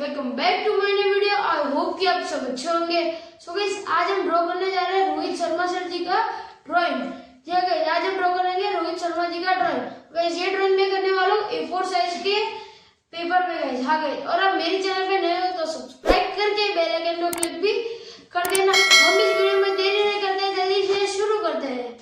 Welcome back to my new video. I hope कि आप सब अच्छे होंगे। सो गाइस, आज हम ड्रॉ करने जा रहे हैं रोहित शर्मा सर जी का ड्राइंग। जी गाइस, आज हम ड्रॉ करेंगे रोहित शर्मा जी का ड्राइंग। गाइस, ये ड्राइंग मैं करने वाला हूँ A4 साइज के पेपर पे गाइस। हाँ गाइस, और आप मेरे चैनल पे नए हो तो सब्सक्राइब करके बेल आइकन को क्लिक भी कर देना। हम इस वीडियो में देरी नहीं करते हैं, जल्दी से शुरू करते हैं।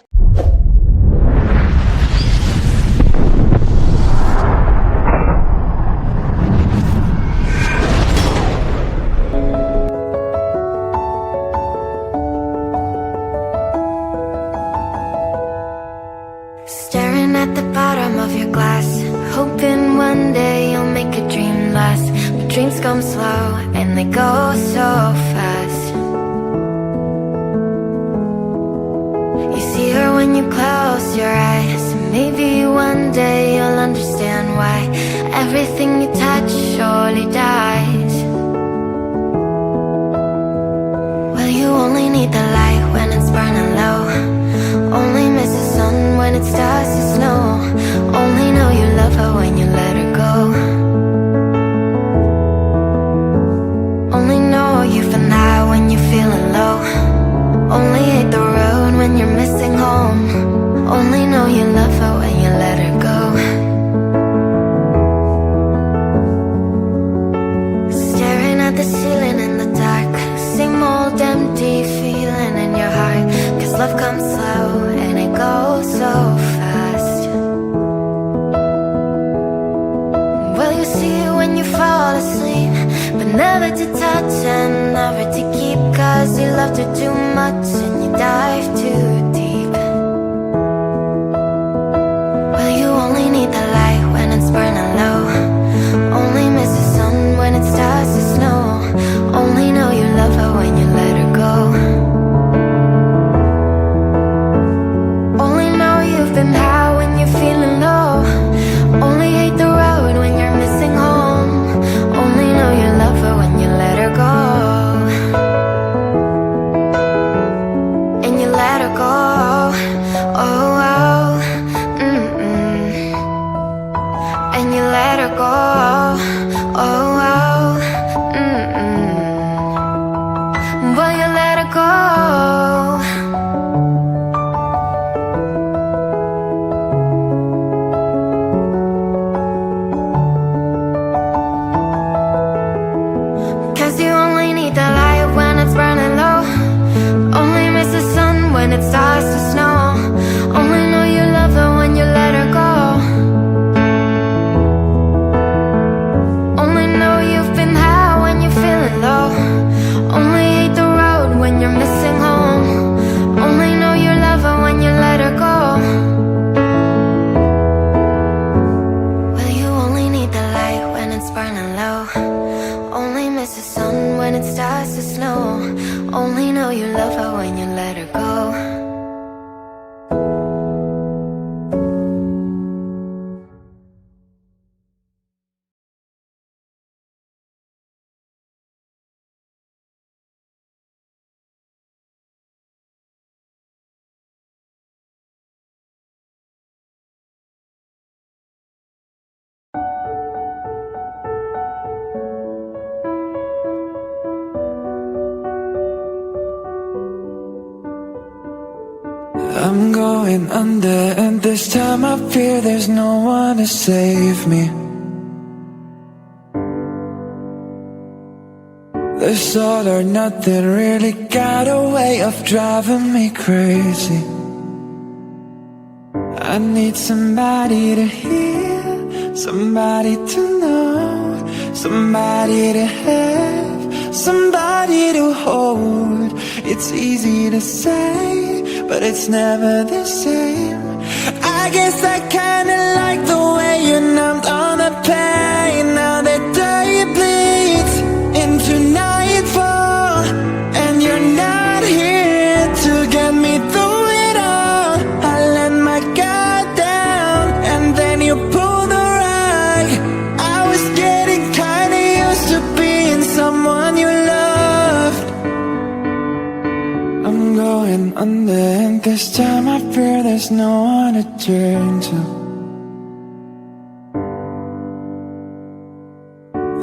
Staring at the bottom of your glass, hoping one day you'll make a dream last. But dreams come slow and they go so fast. You see her when you close your eyes. Maybe one day you'll understand why everything you touch surely dies. Well, you only need the light when it's burning low. Only miss the sun when it starts to snow. Only know you love her when you let her go. Only know you've been high when you're feeling low. Only hate the road when you're missing home. Only know you love her when you let her go. Staring at the ceiling in the dark, same old empty feeling in your heart. 'Cause love comes slow and it goes so fast. Well, you see it when you fall asleep, but never to touch and never to keep. 'Cause you loved her too much and you dive too deep. Well, you only need the light when it's burning low. Only miss the sun when it starts to snow. Only know you love her when you let her go. You've been high when you're feeling low. Only hate the road when you're missing home. Only know you love her when you let her go. And you let her go. Oh, oh. And you let her go. Oh, oh. Well, you let her go. It starts to snow. Only know you love her when you let her go. Only know you've been high when you're feeling low. Only hate the road when you're missing home. Only know you love her when you let her go. Well, you only need the light when it's burning low. Only miss the sun when it starts to snow. Only know you love her when you let her go. I'm going under, and this time I fear there's no one to save me. This all or nothing really got a way of driving me crazy. I need somebody to hear, somebody to know, somebody to have, somebody to hold. It's easy to say, but it's never the same. I guess I kinda like the way you numbed all the pain. Now the day bleeds into nightfall, and you're not here to get me through it all. I let my guard down, and then you pulled the rug. I was getting kinda used to being someone you loved. I'm going under, and this time I fear there's no one to turn to.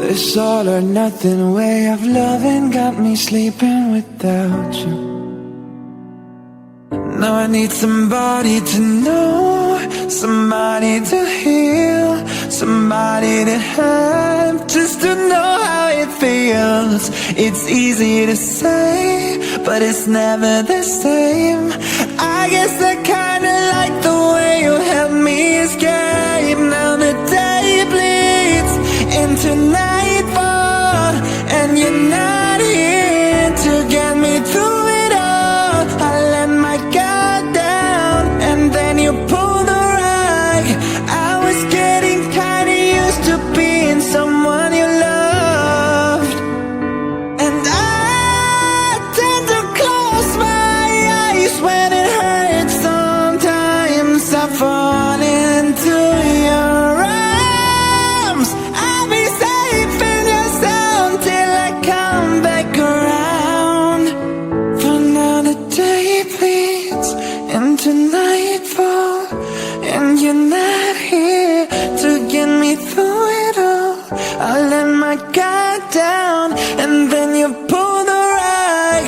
This all or nothing way of loving got me sleeping without you. Now I need somebody to know, somebody to heal, somebody to have, just to know how it feels. It's easy to say, but it's never the same. I guess I kinda like the way you help me escape. Now the day bleeds into nightfall, and you're not here to get me through it all. I let my guard down, and then you pull the rug. I was getting kinda used to being someone you loved, and I tend to close my eyes when it hurts. Sometimes I fall into your arms. I'll be safe in your sound till I come back around. For now the day bleeds into nightfall, and you're not here to get me through it all. I let my guard down, and then you pull the rug.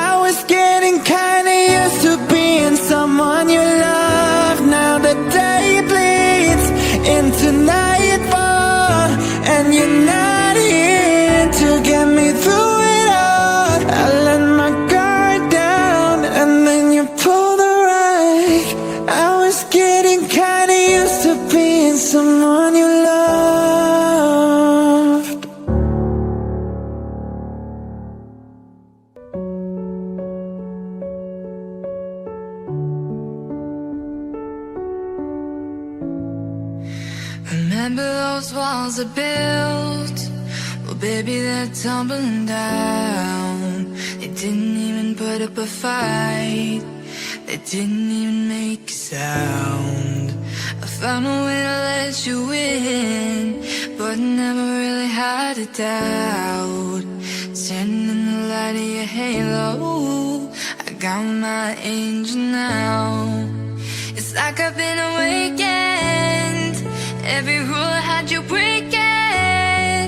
I was getting kinda used to being someone you love. Now the day bleeds into nightfall, and you're not here to get me through it all. I let my guard down, and then you pull the rug. I was getting kinda used to being someone you loved. Remember those walls I built? Well, baby, they're tumbling down. They didn't even put up a fight. They didn't even make a sound. I found a way to let you in, but never really had a doubt. Standing in the light of your halo, I got my angel now. It's like I've been awakened. Every rule I had you break it.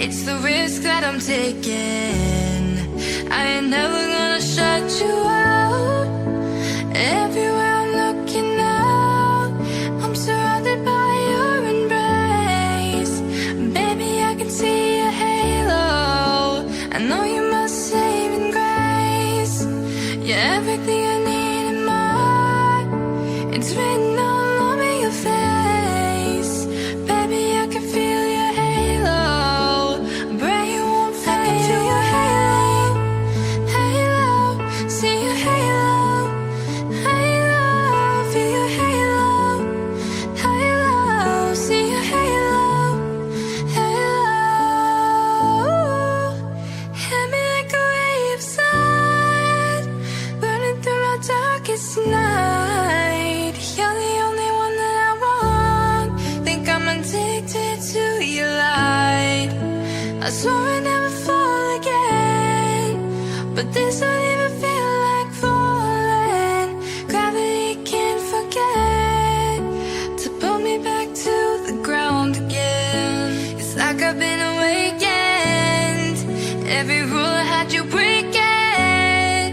It's the risk that I'm taking. I ain't never gonna shut you out. Everywhere I'm looking out, I'm surrounded by your embrace. Baby, I can see your halo. I know you must save in grace. You're everything I need in my heart. It's written all over your face. Baby, I can feel your halo. Pray you won't fade. I can feel your halo. Halo, see your halo. Halo, feel your halo. Halo, see your halo. Halo, hit me like a ray of sun, burning through my darkest night. You're the only one that I want. Think I'm addicted to your light. I swore I'd never fall again, but this don't even feel like falling. Gravity can't forget to pull me back to the ground again. It's like I've been awakened. Every rule I had you break it.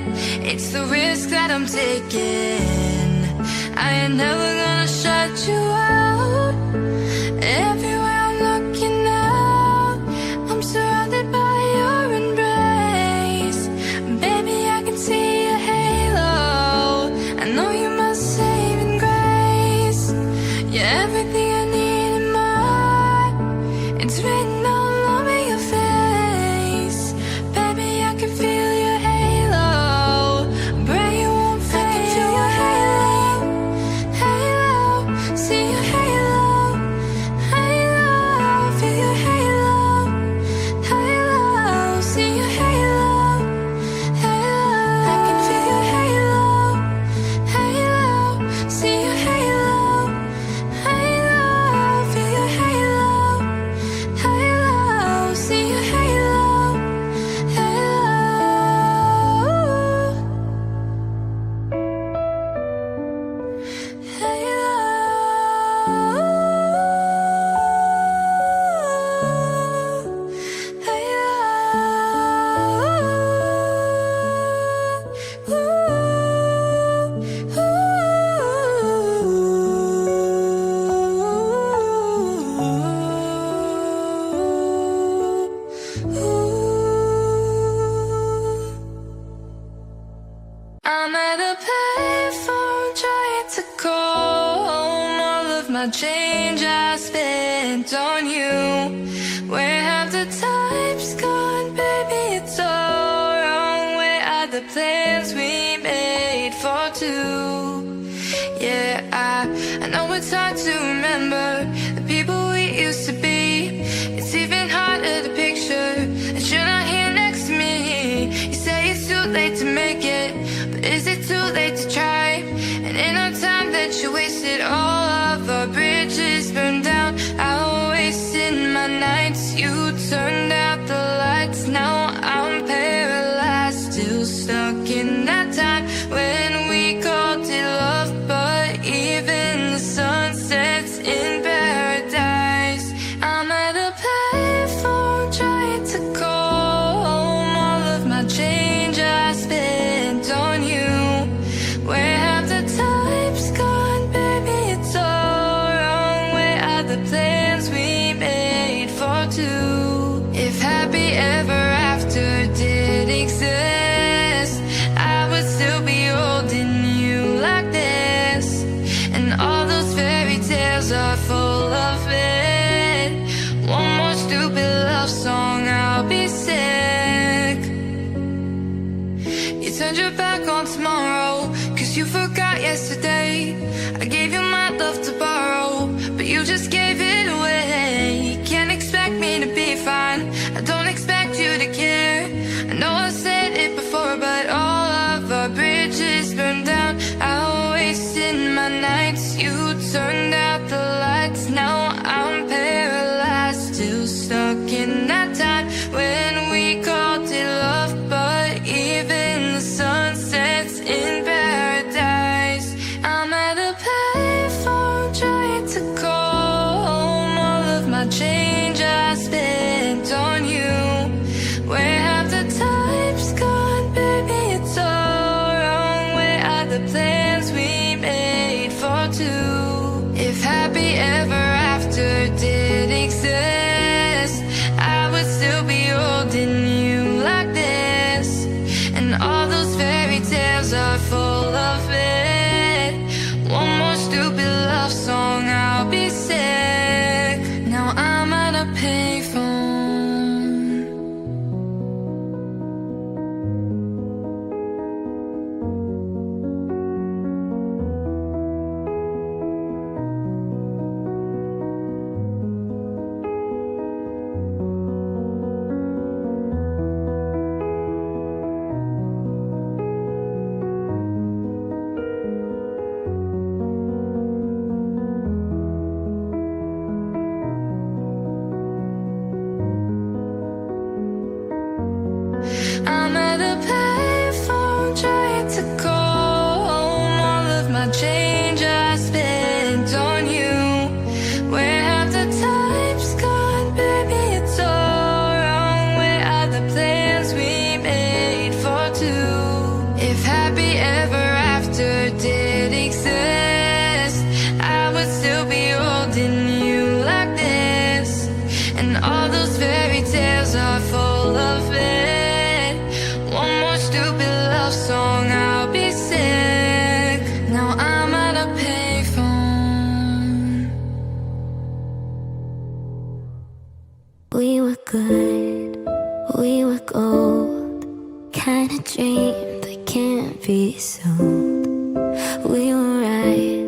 It's the risk that I'm taking. I ain't never gonna shut you out. Everywhere I'm looking out, I'm surrounded by your embrace. Baby, I can see your halo. I know you must save in grace. You're everything I need in my heart. It's written all over your face. Baby, I can feel your halo. Pray you won't fade. I can feel your halo. Halo, see your halo. my change I spent on you. Where have the times gone, baby? It's all wrong. Where are the plans we made for two? Yeah, I know it's hard to remember the people we used to be. It's even harder to picture that you're not here next to me. You say it's too late to make it, but is it too late to try? And in our time that you wasted, all of our bridges burned down. I wasted my nights, you turned out the lights. Now I'm paralyzed, still stuck in that time when we called it love. But even the sun sets in paradise. I'm at a payphone trying to call home. All of my change I spent on you. Where have the times gone, baby? It's all wrong. Where are the plans we made for two? If happy ever after did exist, I would still be holding you like this. And all those fairy tales are full of it. One more stupid love song, I'll be sick. You turned your back on tomorrow, cause you forgot yesterday. I gave you my love to borrow, but you just gave it away. You can't expect me to be fine, I don't expect you to care. I know I said it before, but all of our bridges burned down. I wasted my nights, you turned out the lights. Now I'm paralyzed, still stuck in that time when we called it love. But even the sun sets in paradise. I'm at a payphone trying to call home. All of my change I spent on you. Where have the times gone, baby? It's all wrong. Where are the plans we made for two? If happy ever after did exist, I would still be holding you like this. And all those fairy tales are full of it. One more stupid love song, I'll be sick. Now I'm at a payphone. I'm at a payphone trying to call home. All of my change I spent on you. Where have the times gone, baby? It's all wrong. Where are the plans we made for two? If happy ever after did exist, I would still be holding you like this. And all those fairy tales are full of it. One more stupid love song, I'll be sick. Now I'm at a payphone. We were good, we were gold. Kind of dream that can't be sold. We were right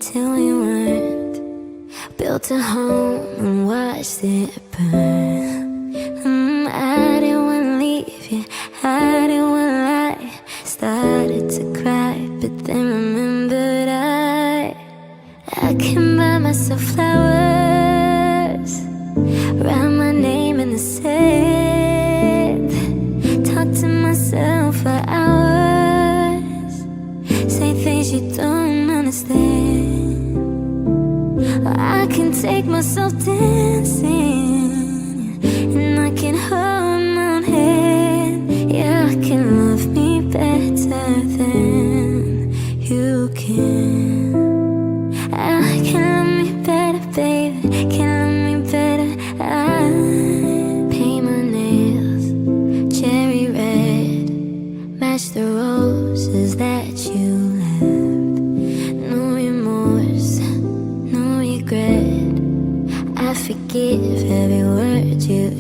till we weren't. Built a home and watched it burn. I didn't wanna leave you, I didn't wanna lie. Started to cry, but then remembered I can buy myself flowers, write my name in the sand, talk to myself for hours, say things you don't understand. I can take myself dancing,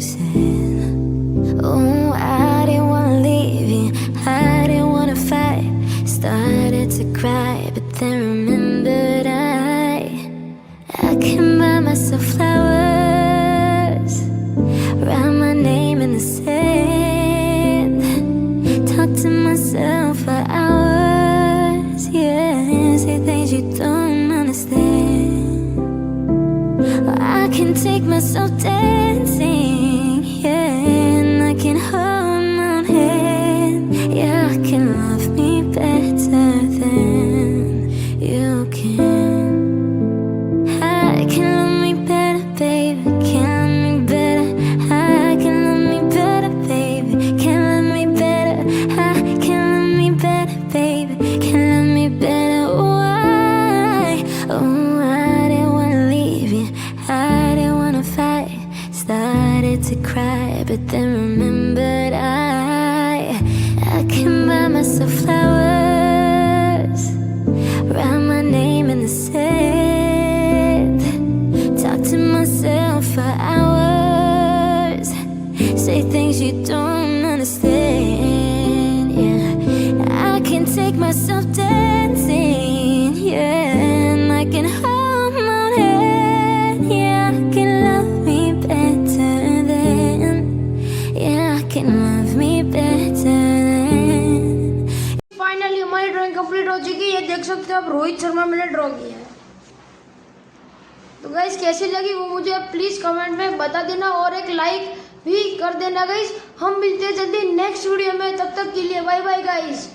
losing. Oh, I didn't wanna leave you, I didn't wanna fight. Started to cry, but then remembered I can buy myself flowers, write my name in the sand, talk to myself for hours, yeah, say things you don't understand. Well, I can take myself dancing, yeah, and I can hold my own hand, yeah, I can love me better than you can. I can love me better, baby, can love me better. I can love me better, baby, can love me better. I can love me better, baby, can love me better. Why? Oh, I didn't wanna leave you, I didn't wanna fight. Started to cry, but then remembered I can buy myself flowers, write my name in the sand, talk to myself for hours, say things you don't understand, yeah. I can take myself dancing, yeah, and I can hold my own hand, yeah, I can love me better than, yeah, I can love me better than. Finally हमारी drawing complete हो चुकी है, ये देख सकते हो आप रोहित शर्मा मैंने ड्रॉ किया है। तो गाइस कैसी लगी वो मुझे प्लीज कमेंट में बता देना और एक लाइक भी कर देना गाइस। हम मिलते हैं जल्दी नेक्स्ट वीडियो में, तब तक के लिए बाय बाय गाइस।